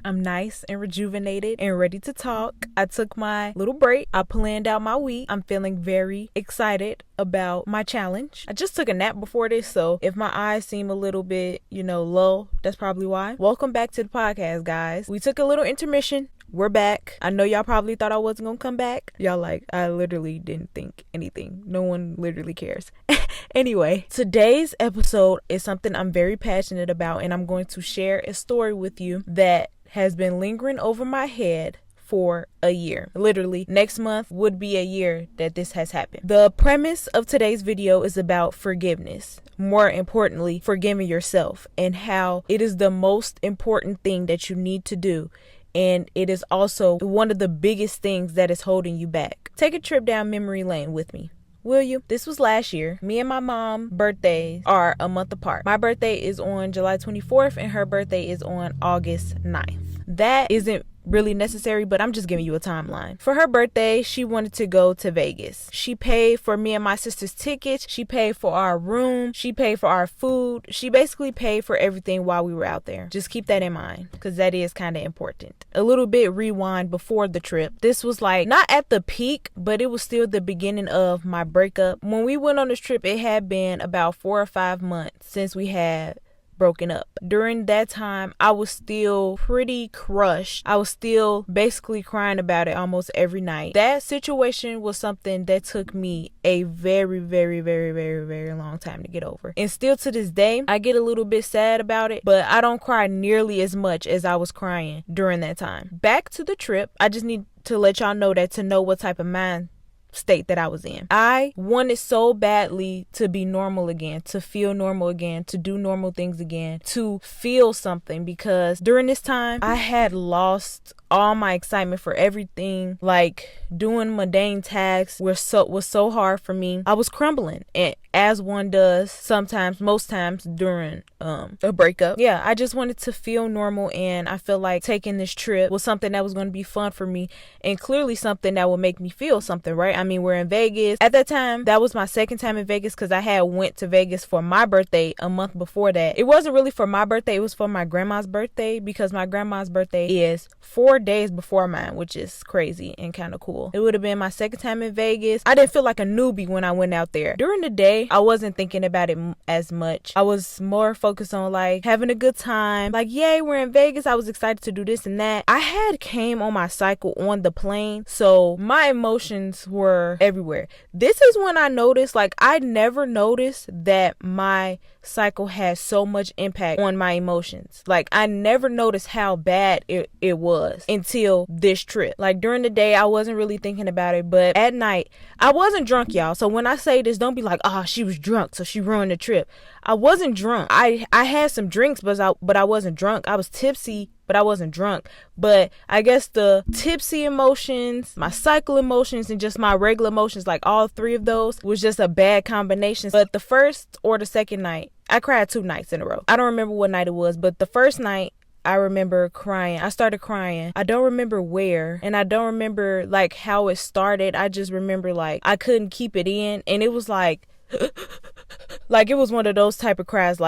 I'm nice and rejuvenated and ready to talk. I took my little break. I planned out my week. I'm feeling very excited about my challenge. I just took a nap before this, so if my eyes seem a little bit, low, that's probably why. Welcome back to the podcast, guys. We took a little intermission. We're back. I know y'all probably thought I wasn't gonna come back. Y'all I literally didn't think anything. No one literally cares. Anyway, today's episode is something I'm very passionate about, and I'm going to share a story with you that has been lingering over my head for a year. Literally, next month would be a year that this has happened. The premise of today's video is about forgiveness. More importantly, forgiving yourself, and how it is the most important thing that you need to do. And it is also one of the biggest things that is holding you back. Take a trip down memory lane with me, will you? This was last year. Me and my mom birthdays are a month apart. My birthday is on July 24th and her birthday is on August 9th. That isn't really necessary, but I'm just giving you a timeline. For her birthday, she wanted to go to Vegas. She paid for me and my sister's tickets. She paid for our room. She paid for our food. She basically paid for everything while we were out there. Just keep that in mind, because that is kind of important. A little bit rewind before the trip. This was not at the peak, but it was still the beginning of my breakup. When we went on this trip, it had been about 4 or 5 months since we had broken up. During that time, I was still pretty crushed. I was still basically crying about it almost every night. That situation was something that took me a very, very, very, very, very long time to get over. And still to this day, I get a little bit sad about it, but I don't cry nearly as much as I was crying during that time. Back to the trip, I just need to let y'all know that to know what type of mind state that I was in. I wanted so badly to be normal again, to feel normal again, to do normal things again, to feel something, because during this time I had lost all my excitement for everything. Doing mundane tasks was so hard for me. I was crumbling, and as one does sometimes, most times during a breakup. Yeah, I just wanted to feel normal, and I feel like taking this trip was something that was going to be fun for me, and clearly something that would make me feel something, right? I mean, we're in Vegas. At that time, that was my second time in Vegas, because I had went to Vegas for my birthday a month before that. It wasn't really for my birthday, it was for my grandma's birthday, because my grandma's birthday is 4 days before mine, which is crazy and kind of cool. It would have been my second time in Vegas. I didn't feel like a newbie when I went out there. During the day, I wasn't thinking about it as much. I was more focused on having a good time. Yay, we're in Vegas. I was excited to do this and that. I had came on my cycle on the plane, so my emotions were everywhere. This is when I noticed, I never noticed that my cycle had so much impact on my emotions. I never noticed how bad it was until this trip. During the day, I wasn't really thinking about it, but at night, I wasn't drunk, y'all. So when I say this, don't be like, she was drunk, so she ruined the trip. I wasn't drunk. I had some drinks, but I wasn't drunk. I was tipsy, but I wasn't drunk. But I guess the tipsy emotions, my cycle emotions, and just my regular emotions, all three of those was just a bad combination. But the first or the second night, I cried 2 nights in a row. I don't remember what night it was, but the first night, I remember crying. I started crying. I don't remember where, and I don't remember how it started. I just remember I couldn't keep it in, and it was it was one of those type of cries.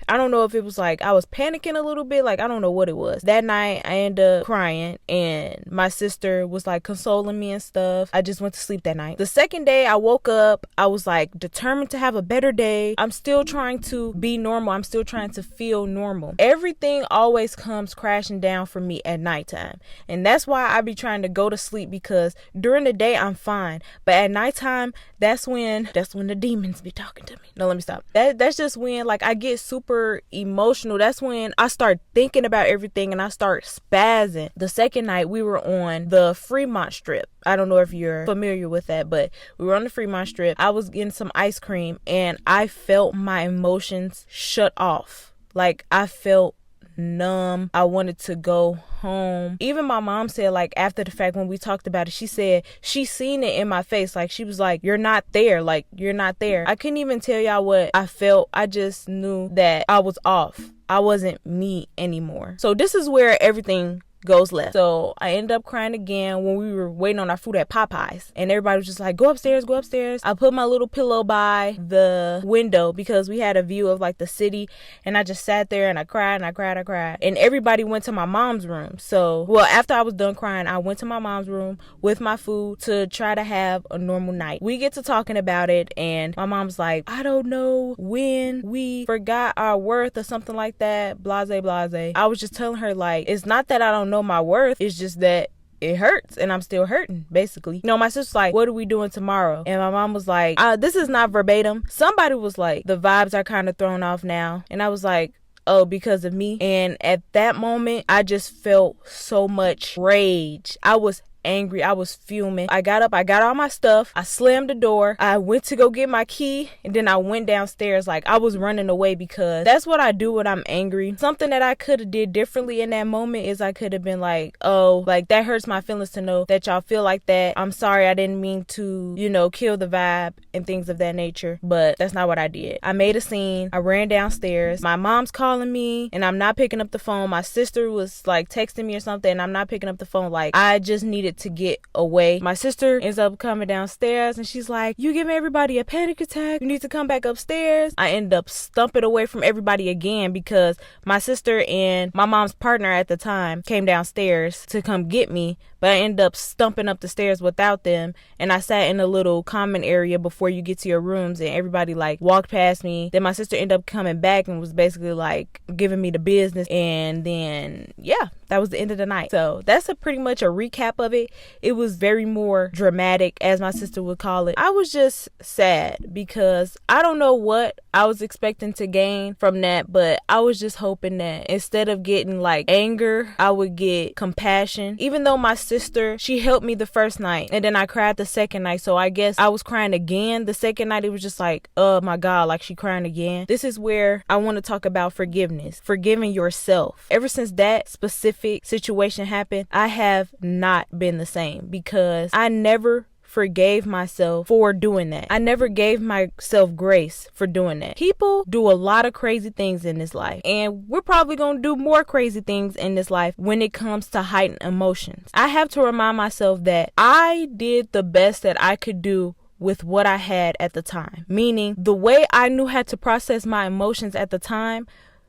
I don't know if it was I was panicking a little bit. I don't know what it was. That night, I ended up crying, and my sister was consoling me and stuff. I just went to sleep that night. The second day, I woke up. I was determined to have a better day. I'm still trying to be normal. I'm still trying to feel normal. Everything always comes crashing down for me at nighttime. And that's why I be trying to go to sleep, because during the day, I'm fine. But at nighttime, that's when the demons be talking to me. No, let me stop. That's just when I get super emotional. That's when I start thinking about everything and I start spazzing. The second night, we were on the Fremont Strip. I don't know if you're familiar with that, but we were on the Fremont Strip. I was getting some ice cream and I felt my emotions shut off. I felt numb. I wanted to go home. Even my mom said, after the fact, when we talked about it, she said she seen it in my face. She was like, you're not there. You're not there. I couldn't even tell y'all what I felt. I just knew that I was off. I wasn't me anymore. So this is where everything goes left. So I ended up crying again when we were waiting on our food at Popeyes. And everybody was just like, go upstairs, go upstairs. I put my little pillow by the window because we had a view of like the city. And I just sat there and I cried and I cried, I cried. And everybody went to my mom's room. So, well, after I was done crying, I went to my mom's room with my food to try to have a normal night. We get to talking about it and my mom's like, I don't know when we forgot our worth or something like that. Blase, blase. I was just telling her like, it's not that I don't know my worth. It's just that it hurts and I'm still hurting, basically. You know, my sister's like, what are we doing tomorrow? And my mom was like, this is not verbatim. Somebody was like, the vibes are kind of thrown off now. And I was like, oh, because of me. And at that moment, I just felt so much rage. I was angry. I was fuming. I got up, I got all my stuff, I slammed the door, I went to go get my key, and then I went downstairs. Like, I was running away because that's what I do when I'm angry. Something that I could have did differently in that moment is I could have been like, oh, like, that hurts my feelings to know that y'all feel like that. I'm sorry, I didn't mean to, you know, kill the vibe and things of that nature. But that's not what I did. I made a scene. I ran downstairs. My mom's calling me and I'm not picking up the phone. My sister was like texting me or something and I'm not picking up the phone. Like, I just needed to get away. My sister ends up coming downstairs and she's like, you giving everybody a panic attack, you need to come back upstairs. I end up stumping away from everybody again because my sister and my mom's partner at the time came downstairs to come get me, but I ended up stumping up the stairs without them. And I sat in a little common area before you get to your rooms and everybody like walked past me. Then my sister ended up coming back and was basically like giving me the business. And then, yeah, that was the end of the night. So that's pretty much a recap of it. It was very more dramatic, as my sister would call it. I was just sad because I don't know what I was expecting to gain from that, but I was just hoping that instead of getting like anger, I would get compassion. Even though my sister, she helped me the first night and then I cried the second night. So I guess I was crying again. The second night, it was just like, oh my God, like she crying again. This is where I want to talk about forgiveness, forgiving yourself. Ever since that specific situation happened, I have not been the same because I never forgave myself for doing that. I never gave myself grace for doing that. People do a lot of crazy things in this life, and we're probably going to do more crazy things in this life when it comes to heightened emotions. I have to remind myself that I did the best that I could do with what I had at the time. Meaning, the way I knew how to process my emotions at the time,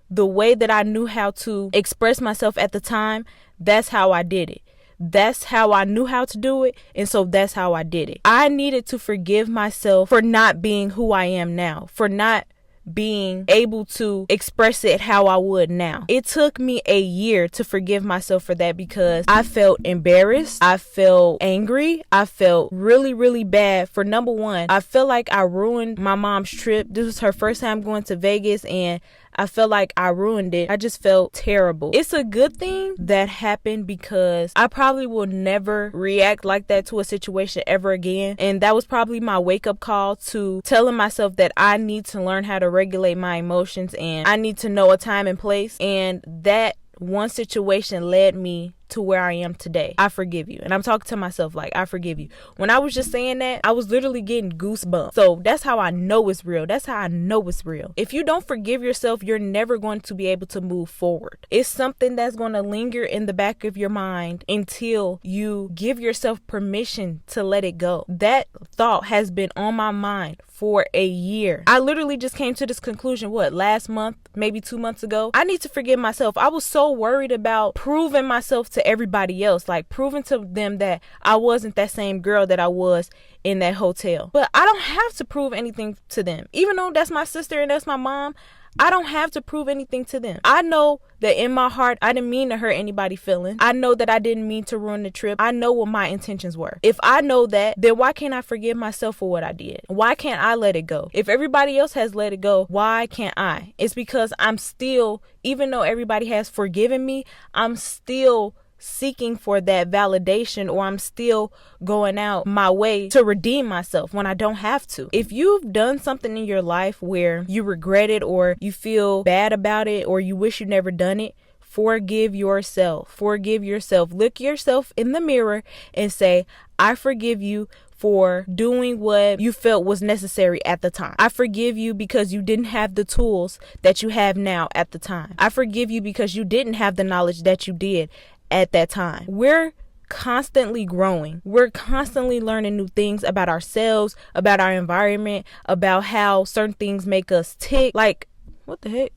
the way that I knew how to express myself at the time, that's how I did it. That's how I knew how to do it, and so that's how I did it. I needed to forgive myself for not being who I am now, for not being able to express it how I would now. It took me a year to forgive myself for that because I felt embarrassed. I felt angry. I felt really, really bad. For number one, I feel like I ruined my mom's trip. This was her first time going to Vegas and I felt like I ruined it. I just felt terrible. It's a good thing that happened because I probably will never react like that to a situation ever again. And that was probably my wake-up call to telling myself that I need to learn how to regulate my emotions and I need to know a time and place. And that one situation led me to where I am today. I forgive you. And I'm talking to myself like, I forgive you. When I was just saying that, I was literally getting goosebumps. So that's how I know it's real. That's how I know it's real. If you don't forgive yourself, you're never going to be able to move forward. It's something that's going to linger in the back of your mind until you give yourself permission to let it go. That thought has been on my mind for a year. I literally just came to this conclusion, last month, maybe 2 months ago. I need to forgive myself. I was so worried about proving myself to everybody else, like proving to them that I wasn't that same girl that I was in that hotel. But I don't have to prove anything to them. Even though that's my sister and that's my mom, I don't have to prove anything to them. I know that in my heart, I didn't mean to hurt anybody's feelings. I know that I didn't mean to ruin the trip. I know what my intentions were. If I know that, then why can't I forgive myself for what I did? Why can't I let it go? If everybody else has let it go, why can't I? It's because I'm still, even though everybody has forgiven me, I'm still seeking for that validation, or I'm still going out my way to redeem myself when I don't have to. If you've done something in your life where you regret it or you feel bad about it or you wish you never done it, forgive yourself. Forgive yourself. Look yourself in the mirror and say, I forgive you for doing what you felt was necessary at the time. I forgive you because you didn't have the tools that you have now at the time. I forgive you because you didn't have the knowledge that you did at that time. We're constantly growing. We're constantly learning new things about ourselves, about our environment, about how certain things make us tick. Like, what the heck?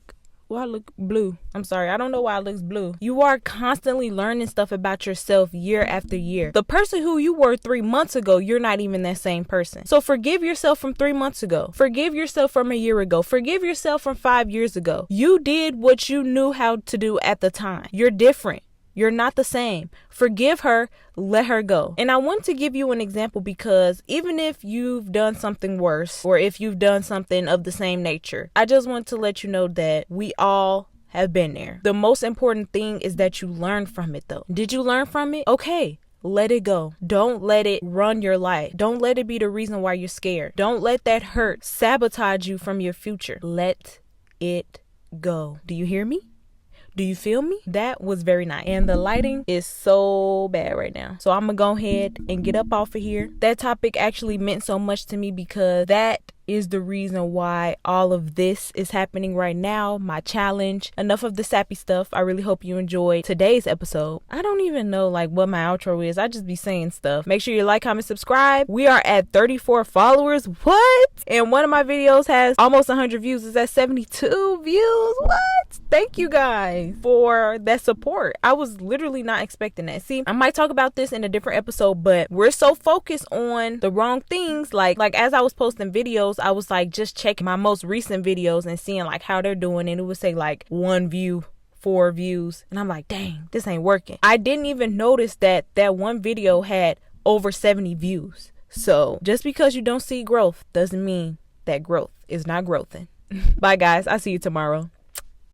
Why I look blue? I'm sorry. I don't know why it looks blue. You are constantly learning stuff about yourself year after year. The person who you were 3 months ago, you're not even that same person. So forgive yourself from 3 months ago. Forgive yourself from a year ago. Forgive yourself from 5 years ago. You did what you knew how to do at the time. You're different. You're not the same. Forgive her, let her go. And I want to give you an example because even if you've done something worse or if you've done something of the same nature, I just want to let you know that we all have been there. The most important thing is that you learn from it though. Did you learn from it? Okay. Let it go. Don't let it run your life. Don't let it be the reason why you're scared. Don't let that hurt sabotage you from your future. Let it go. Do you hear me? Do you feel me? That was very nice. And the lighting is so bad right now. So I'm gonna go ahead and get up off of here. That topic actually meant so much to me because that is the reason why all of this is happening right now. My challenge. Enough of the sappy stuff. I really hope you enjoyed today's episode. I don't even know like what my outro is. I just be saying stuff. Make sure you like, comment, subscribe. We are at 34 followers. What? And one of my videos has almost 100 views. It's at 72 views. What? Thank you guys for that support. I was literally not expecting that. See, I might talk about this in a different episode, but we're so focused on the wrong things. Like as I was posting videos, I was like just checking my most recent videos and seeing like how they're doing, and it would say like 1 view, 4 views, and I'm like, dang, this ain't working. I didn't even notice that one video had over 70 views. So just because you don't see growth doesn't mean that growth is not growthing. Bye guys, I'll see you tomorrow.